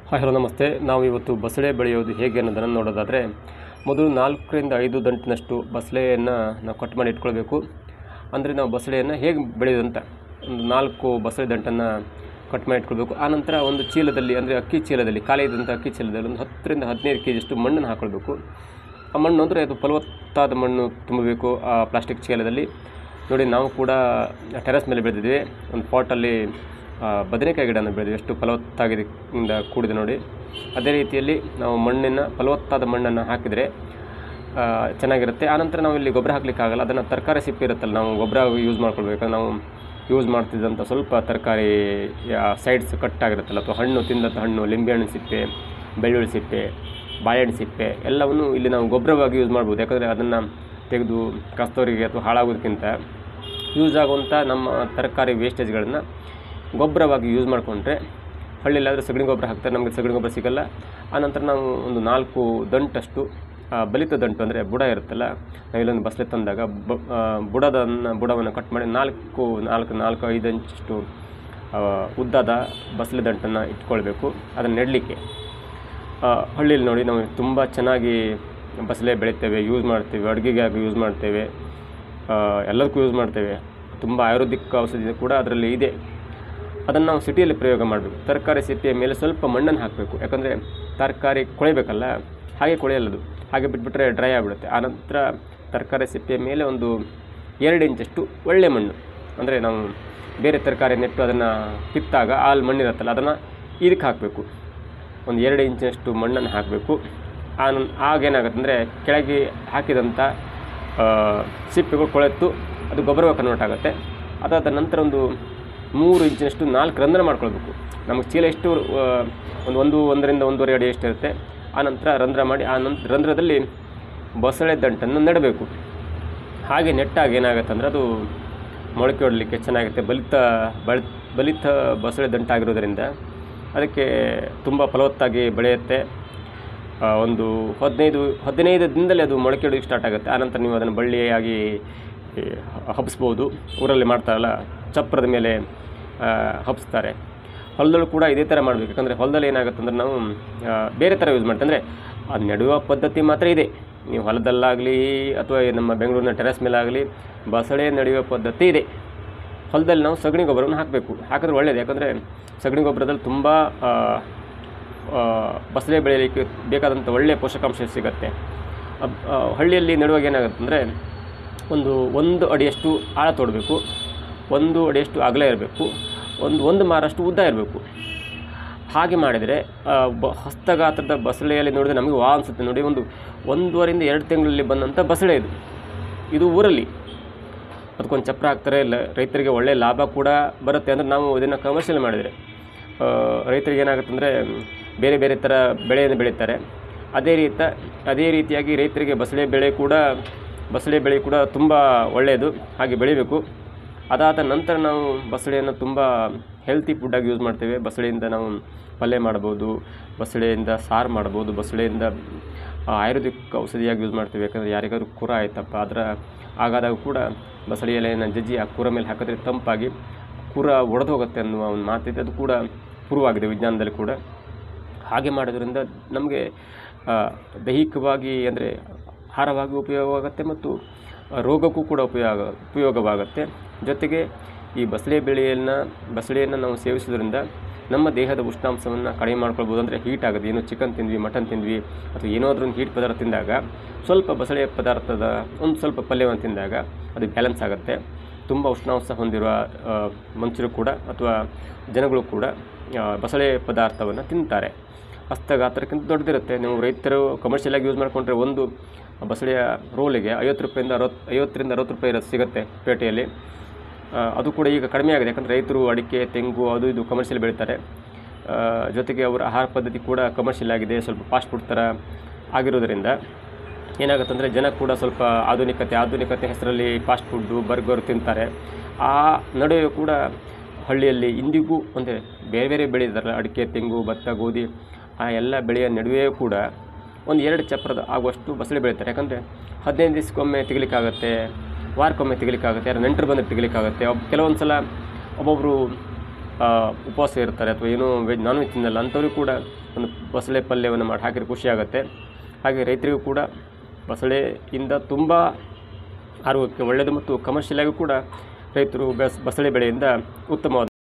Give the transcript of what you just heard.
Hi hello ನಮಸ್ತೆ. ನಾವು ಇವತ್ತು ಬಸಳೆ ಬೆಳೆಯೋದು ಹೇಗೆ ಅನ್ನೋದನ್ನು ನೋಡೋದಾದರೆ, ಮೊದಲು 4ರಿಂದ 5 ದಂಟಿನಷ್ಟು ಬಸಳೆಯನ್ನು ನಾವು ಕಟ್ ಮಾಡಿ ಇಟ್ಕೊಳ್ಬೇಕು. ಅಂದರೆ ನಾವು ಬಸಳೆಯನ್ನು ಹೇಗೆ ಬೆಳೆಯೋದಂತ ಒಂದು 4 ಬಸಳೆ ದಂಟನ್ನು ಕಟ್ ಮಾಡಿ ಇಟ್ಕೊಳ್ಬೇಕು. ಆನಂತರ ಒಂದು ಚೀಲದಲ್ಲಿ, ಅಂದರೆ ಅಕ್ಕಿ ಚೀಲದಲ್ಲಿ, ಖಾಲಿ ಇದ್ದಂಥ ಅಕ್ಕಿ ಚೀಲದಲ್ಲಿ ಒಂದು 10ರಿಂದ 15 kg ಅಷ್ಟು ಮಣ್ಣನ್ನು ಹಾಕ್ಕೊಳ್ಬೇಕು. ಆ ಮಣ್ಣು ಅಂದರೆ ಅದು ಫಲವತ್ತಾದ ಮಣ್ಣು ತುಂಬಬೇಕು ಆ ಪ್ಲಾಸ್ಟಿಕ್ ಚೀಲದಲ್ಲಿ. ನೋಡಿ, ನಾವು ಕೂಡ ಟೆರೆಸ್ ಮೇಲೆ ಬೆಳೆದಿದ್ವಿ. ಒಂದು ಪಾಟಲ್ಲಿ ಬದನೆಕಾಯಿ ಗಿಡನ ಬೆಳೆದಿವಿ. ಎಷ್ಟು ಫಲವತ್ತಾಗಿದೆ ಕೂಡಿದೆ ನೋಡಿ. ಅದೇ ರೀತಿಯಲ್ಲಿ ನಾವು ಫಲವತ್ತಾದ ಮಣ್ಣನ್ನು ಹಾಕಿದರೆ ಚೆನ್ನಾಗಿರುತ್ತೆ. ಆನಂತರ ನಾವು ಇಲ್ಲಿ ಗೊಬ್ಬರ ಹಾಕಲಿಕ್ಕಾಗಲ್ಲ. ಅದನ್ನು ತರಕಾರಿ ಸಿಪ್ಪೆ ಇರುತ್ತಲ್ಲ, ನಾವು ಗೊಬ್ಬರ ಯೂಸ್ ಮಾಡ್ಕೊಳ್ಬೇಕು. ನಾವು ಯೂಸ್ ಮಾಡ್ತಿದ್ದಂಥ ಸ್ವಲ್ಪ ತರಕಾರಿ ಸೈಡ್ಸ್ ಕಟ್ಟಾಗಿರುತ್ತಲ್ಲ, ಅಥವಾ ಹಣ್ಣು ತಿಂದಂಥ ಹಣ್ಣು, ಲಿಂಬೆಹಣ್ಣು ಸಿಪ್ಪೆ, ಬೆಳ್ಳುಳ್ಳಿ ಸಿಪ್ಪೆ, ಬಾಳೆಹಣ್ಣು ಸಿಪ್ಪೆ ಎಲ್ಲವನ್ನು ಇಲ್ಲಿ ನಾವು ಗೊಬ್ಬರವಾಗಿ ಯೂಸ್ ಮಾಡ್ಬೋದು. ಯಾಕಂದರೆ ಅದನ್ನು ತೆಗೆದು ಕಸ್ತೂರಿಗೆ ಅಥವಾ ಹಾಳಾಗೋದಕ್ಕಿಂತ ಯೂಸ್ ಆಗುವಂಥ ನಮ್ಮ ತರಕಾರಿ ವೇಸ್ಟೇಜ್ಗಳನ್ನು ಗೊಬ್ಬರವಾಗಿ ಯೂಸ್ ಮಾಡಿಕೊಂಡ್ರೆ, ಹಳ್ಳಿಲಾದರೆ ಸಗಣಿ ಗೊಬ್ಬರ ಹಾಕ್ತಾರೆ, ನಮಗೆ ಸಗಣಿ ಗೊಬ್ಬರ ಸಿಗೋಲ್ಲ. ಆನಂತರ ನಾವು ಒಂದು 4 ದಂಟಷ್ಟು ಬಲಿತ ದಂಟು, ಅಂದರೆ ಬುಡ ಇರುತ್ತಲ್ಲ, ನಾವಿಲ್ಲೊಂದು ಬಸಳೆ ತಂದಾಗ ಬುಡವನ್ನು ಕಟ್ ಮಾಡಿ 4-5 ಇಂಚಷ್ಟು ಉದ್ದದ ಬಸಳೆ ದಂಟನ್ನು ಇಟ್ಕೊಳ್ಬೇಕು, ಅದನ್ನು ನೆಡಲಿಕ್ಕೆ. ಹಳ್ಳಿಯಲ್ಲಿ ನೋಡಿ, ನಾವು ತುಂಬ ಚೆನ್ನಾಗಿ ಬಸಳೆ ಬೆಳಿತೇವೆ, ಯೂಸ್ ಮಾಡ್ತೇವೆ, ಅಡುಗೆಗಾಗಿ ಯೂಸ್ ಮಾಡ್ತೇವೆ, ಎಲ್ಲದಕ್ಕೂ ಯೂಸ್ ಮಾಡ್ತೇವೆ. ತುಂಬ ಆಯುರ್ವೇದಿಕ್ ಔಷಧಿ ಕೂಡ ಅದರಲ್ಲಿ ಇದೆ. ಅದನ್ನು ನಾವು ಸಿಟಿಯಲ್ಲಿ ಪ್ರಯೋಗ ಮಾಡಬೇಕು. ತರಕಾರಿ ಸಿಪ್ಪೆಯ ಮೇಲೆ ಸ್ವಲ್ಪ ಮಣ್ಣನ್ನು ಹಾಕಬೇಕು. ಯಾಕಂದರೆ ತರಕಾರಿ ಕೊಳೆಯಬೇಕಲ್ಲ, ಹಾಗೆ ಕೊಳೆಯಲ್ಲದು, ಹಾಗೆ ಬಿಟ್ಬಿಟ್ರೆ ಡ್ರೈ ಆಗಿಬಿಡುತ್ತೆ. ಆನಂತರ ತರಕಾರಿ ಸಿಪ್ಪೆಯ ಮೇಲೆ ಒಂದು 2 ಇಂಚಷ್ಟು ಒಳ್ಳೆ ಮಣ್ಣು, ಅಂದರೆ ನಾವು ಬೇರೆ ತರಕಾರಿ ನೆಟ್ಟು ಅದನ್ನು ಕಿತ್ತಾಗ ಮಣ್ಣಿರುತ್ತಲ್ಲ, ಅದನ್ನು ಇದಕ್ಕೆ ಹಾಕಬೇಕು. ಒಂದು 2 ಇಂಚಿನಷ್ಟು ಮಣ್ಣನ್ನು ಹಾಕಬೇಕು. ಆಗೇನಾಗುತ್ತೆ ಅಂದರೆ, ಕೆಳಗೆ ಹಾಕಿದಂಥ ಸಿಪ್ಪೆಗಳು ಕೊಳೆತು ಅದು ಗೊಬ್ಬರವಾಗಿ ಕನ್ವರ್ಟ್ ಆಗುತ್ತೆ. ಅದಾದ ನಂತರ ಒಂದು 3 ಇಂಚಿನಷ್ಟು 4 ರಂಧ್ರ ಮಾಡ್ಕೊಳ್ಬೇಕು. ನಮಗೆ ಚೀಲ ಎಷ್ಟು ಒಂದು 1ರಿಂದ 1.5 ಅಡಿ ಎಷ್ಟಿರುತ್ತೆ, ಆನಂತರ ರಂಧ್ರ ಮಾಡಿ ರಂಧ್ರದಲ್ಲಿ ಬಸಳೆ ದಂಟನ್ನು ನೆಡಬೇಕು. ಹಾಗೆ ನೆಟ್ಟಾಗ ಏನಾಗುತ್ತೆ ಅಂದರೆ, ಅದು ಮೊಳಕೆ ಹೊಡಲಿಕ್ಕೆ ಚೆನ್ನಾಗುತ್ತೆ. ಬಲಿತ ಬಸಳೆ ದಂಟಾಗಿರೋದರಿಂದ ಅದಕ್ಕೆ ತುಂಬ ಫಲವತ್ತಾಗಿ ಬೆಳೆಯುತ್ತೆ. ಒಂದು 15 ದಿನದಲ್ಲಿ ಅದು ಮೊಳಕೆ ಹೊಡಲಿಕ್ಕೆ ಸ್ಟಾರ್ಟ್ ಆಗುತ್ತೆ. ಆನಂತರ ನೀವು ಅದನ್ನು ಬಳ್ಳಿಯಾಗಿ ಹಬ್ಸ್ಬೋದು. ಊರಲ್ಲಿ ಮಾಡ್ತಾರಲ್ಲ, ಚಪ್ಪರದ ಮೇಲೆ ಹಬ್ಸ್ತಾರೆ. ಹೊಲದಲ್ಲೂ ಕೂಡ ಇದೇ ಥರ ಮಾಡಬೇಕು. ಯಾಕಂದರೆ ಹೊಲದಲ್ಲಿ ಏನಾಗುತ್ತೆ ಅಂದರೆ, ನಾವು ಬೇರೆ ಥರ ಯೂಸ್ ಮಾಡ್ತೀವಿ. ಅಂದರೆ ಅದು ನೆಡುವ ಪದ್ಧತಿ ಮಾತ್ರ ಇದೆ. ನೀವು ಹೊಲದಲ್ಲಾಗಲಿ ಅಥವಾ ನಮ್ಮ ಬೆಂಗಳೂರಿನ ಟೆರೆಸ್ ಮೇಲಾಗಲಿ ಬಸಳೆ ನೆಡುವ ಪದ್ಧತಿ ಇದೆ. ಹೊಲದಲ್ಲಿ ನಾವು ಸಗಣಿ ಗೊಬ್ಬರವನ್ನು ಹಾಕಬೇಕು. ಹಾಕಿದ್ರೆ ಒಳ್ಳೆಯದು. ಯಾಕಂದರೆ ಸಗಣಿ ಗೊಬ್ಬರದಲ್ಲಿ ತುಂಬ ಬಸಳೆ ಬೆಳೆಯಲಿಕ್ಕೆ ಬೇಕಾದಂಥ ಒಳ್ಳೆಯ ಪೋಷಕಾಂಶ ಸಿಗುತ್ತೆ. ಹಳ್ಳಿಯಲ್ಲಿ ನೆಡುವಾಗ ಏನಾಗುತ್ತೆ ಅಂದರೆ, ಒಂದು ಅಡಿಯಷ್ಟು ಆಳ ತೋಡಬೇಕು, 1 ಅಡಿಯಷ್ಟು ಅಗಲ ಇರಬೇಕು, ಒಂದು ಮಾರಷ್ಟು ಉದ್ದ ಇರಬೇಕು. ಹಾಗೆ ಮಾಡಿದರೆ ಹಸ್ತಗಾತ್ರದ ಬಸಳೆಯಲ್ಲಿ ನೋಡಿದರೆ ನಮಗೆ ಅನಿಸುತ್ತೆ. ನೋಡಿ, 1.5ರಿಂದ 2 ತಿಂಗಳಲ್ಲಿ ಬಂದಂಥ ಬಸಳೆ ಇದು ಊರಲ್ಲಿ. ಅದಕ್ಕೊಂದು ಚಪ್ರ ಹಾಕ್ತಾರೆ. ರೈತರಿಗೆ ಒಳ್ಳೆಯ ಲಾಭ ಕೂಡ ಬರುತ್ತೆ. ಅಂದರೆ ನಾವು ಇದನ್ನು ಕಮರ್ಷಿಯಲ್ ಮಾಡಿದರೆ ರೈತರಿಗೆ ಏನಾಗುತ್ತೆ ಅಂದರೆ, ಬೇರೆ ಬೇರೆ ಥರ ಬೆಳೆಯನ್ನು ಬೆಳೀತಾರೆ. ಅದೇ ರೀತಿಯಾಗಿ ರೈತರಿಗೆ ಬಸಳೆ ಬೆಳೆ ಕೂಡ ತುಂಬ ಒಳ್ಳೆಯದು. ಹಾಗೆ ಬೆಳಿಬೇಕು. ಅದಾದ ನಂತರ ನಾವು ಬಸಳೆಯನ್ನು ತುಂಬ ಹೆಲ್ತಿ ಫುಡ್ಡಾಗಿ ಯೂಸ್ ಮಾಡ್ತೇವೆ. ಬಸಳೆಯಿಂದ ನಾವು ಪಲ್ಯ ಮಾಡ್ಬೋದು, ಬಸಳೆಯಿಂದ ಸಾರು ಮಾಡ್ಬೋದು, ಬಸಳೆಯಿಂದ ಆಯುರ್ವೇದಿಕ್ ಔಷಧಿಯಾಗಿ ಯೂಸ್ ಮಾಡ್ತೇವೆ. ಯಾಕಂದರೆ ಯಾರಿಗಾದ್ರೂ ಕುರ ಆಯ್ತಪ್ಪ ಆಗಾದಾಗ ಕೂಡ ಬಸಳೆ ಎಲೆಯನ್ನು ಜಜ್ಜಿ ಆ ಕುರ ಮೇಲೆ ಹಾಕಿದ್ರೆ ತಂಪಾಗಿ ಕುರ ಒಡೆದು ಹೋಗುತ್ತೆ ಅನ್ನುವ ಒಂದು ಮಾತಿದೆ. ಅದು ಕೂಡ ಪ್ರೂವ್ ಆಗಿದೆ ವಿಜ್ಞಾನದಲ್ಲಿ ಕೂಡ. ಹಾಗೆ ಮಾಡೋದ್ರಿಂದ ನಮಗೆ ದೈಹಿಕವಾಗಿ, ಅಂದರೆ ಆಹಾರವಾಗಿ ಉಪಯೋಗವಾಗುತ್ತೆ ಮತ್ತು ರೋಗಕ್ಕೂ ಕೂಡ ಉಪಯೋಗವಾಗುತ್ತೆ. ಜೊತೆಗೆ ಈ ಬಸಳೆಯನ್ನು ನಾವು ಸೇವಿಸೋದ್ರಿಂದ ನಮ್ಮ ದೇಹದ ಉಷ್ಣಾಂಶವನ್ನು ಕಡಿಮೆ ಮಾಡ್ಕೊಳ್ಬೋದು. ಅಂದರೆ ಹೀಟ್ ಆಗುತ್ತೆ. ಏನೋ ಚಿಕನ್ ತಿಂದ್ವಿ, ಮಟನ್ ತಿಂದ್ವಿ, ಅಥವಾ ಏನಾದರೂ ಒಂದು ಹೀಟ್ ಪದಾರ್ಥ ತಿಂದಾಗ ಸ್ವಲ್ಪ ಬಸಳೆಯ ಪದಾರ್ಥದ ಒಂದು ಸ್ವಲ್ಪ ಪಲ್ಯವನ್ನು ತಿಂದಾಗ ಅದು ಬ್ಯಾಲೆನ್ಸ್ ಆಗುತ್ತೆ. ತುಂಬ ಉಷ್ಣಾಂಶ ಹೊಂದಿರುವ ಮನುಷ್ಯರು ಕೂಡ ಅಥವಾ ಜನಗಳು ಕೂಡ ಬಸಳೆ ಪದಾರ್ಥವನ್ನು ತಿಂತಾರೆ. ಹಸ್ತಗಾತ್ರಕ್ಕಿಂತ ದೊಡ್ಡದಿರುತ್ತೆ. ನೀವು ರೈತರು ಕಮರ್ಷಿಯಲಾಗಿ ಯೂಸ್ ಮಾಡಿಕೊಂಡ್ರೆ ಒಂದು ಬಸಳೆಯ ರೋಲಿಗೆ 50ರಿಂದ 60 ರೂಪಾಯಿ ಸಿಗುತ್ತೆ ಪೇಟೆಯಲ್ಲಿ. ಅದು ಕೂಡ ಈಗ ಕಡಿಮೆ ಆಗಿದೆ. ಯಾಕಂದರೆ ರೈತರು ಅಡಿಕೆ, ತೆಂಗು ಅದು ಇದು ಕಮರ್ಷಿಯಲ್ ಬೆಳೀತಾರೆ. ಜೊತೆಗೆ ಅವರ ಆಹಾರ ಪದ್ಧತಿ ಕೂಡ ಕಮರ್ಷಿಯಲ್ ಆಗಿದೆ. ಸ್ವಲ್ಪ ಫಾಸ್ಟ್ ಫುಡ್ ಥರ ಆಗಿರೋದರಿಂದ ಏನಾಗುತ್ತೆ ಅಂದರೆ, ಜನ ಕೂಡ ಸ್ವಲ್ಪ ಆಧುನಿಕತೆ ಹೆಸರಲ್ಲಿ ಫಾಸ್ಟ್ ಫುಡ್ಡು, ಬರ್ಗರ್ ತಿಂತಾರೆ. ಆ ನಡುವೆ ಕೂಡ ಹಳ್ಳಿಯಲ್ಲಿ ಇಂದಿಗೂ ಅಂದರೆ ಬೇರೆ ಬೇರೆ ಬೆಳೆ ಇದ್ದಾರೆ, ಅಡಿಕೆ, ತೆಂಗು, ಭತ್ತ, ಗೋಧಿ, ಆ ಎಲ್ಲ ಬೆಳೆಯ ನಡುವೆ ಕೂಡ 1-2 ಚಪ್ರದ ಆಗುವಷ್ಟು ಬಸಳೆ ಬೆಳೀತಾರೆ. ಯಾಕಂದರೆ 15 ದಿವಸಕ್ಕೊಮ್ಮೆ ತೆಗಿಲಿಕ್ಕಾಗುತ್ತೆ, ವಾರಕ್ಕೊಮ್ಮೆ ತೆಗಿಲಿಕ್ಕಾಗುತ್ತೆ, ಯಾರು ನೆಂಟರು ಬಂದರೆ ತೆಗಿಲಿಕ್ಕಾಗುತ್ತೆ. ಕೆಲವೊಂದು ಸಲ ಒಬ್ಬೊಬ್ಬರು ಉಪವಾಸ ಇರ್ತಾರೆ ಅಥವಾ ಏನೋ ನಾನ್ ವೆಜ್ ತಿನ್ನಲ್ಲ ಅಂಥವ್ರಿಗೆ ಕೂಡ ಒಂದು ಬಸಳೆ ಪಲ್ಯವನ್ನು ಮಾಡಿ ಹಾಕಿದ್ರೆ ಖುಷಿಯಾಗುತ್ತೆ. ಹಾಗೆ ರೈತರಿಗೂ ಕೂಡ ಬಸಳೆಯಿಂದ ತುಂಬ ಆರೋಗ್ಯಕ್ಕೆ ಒಳ್ಳೆಯದು ಮತ್ತು ಕಮರ್ಷಿಯಲ್ ಆಗಿ ಕೂಡ ರೈತರು ಬಸಳೆ ಬೆಳೆಯಿಂದ ಉತ್ತಮವಾದ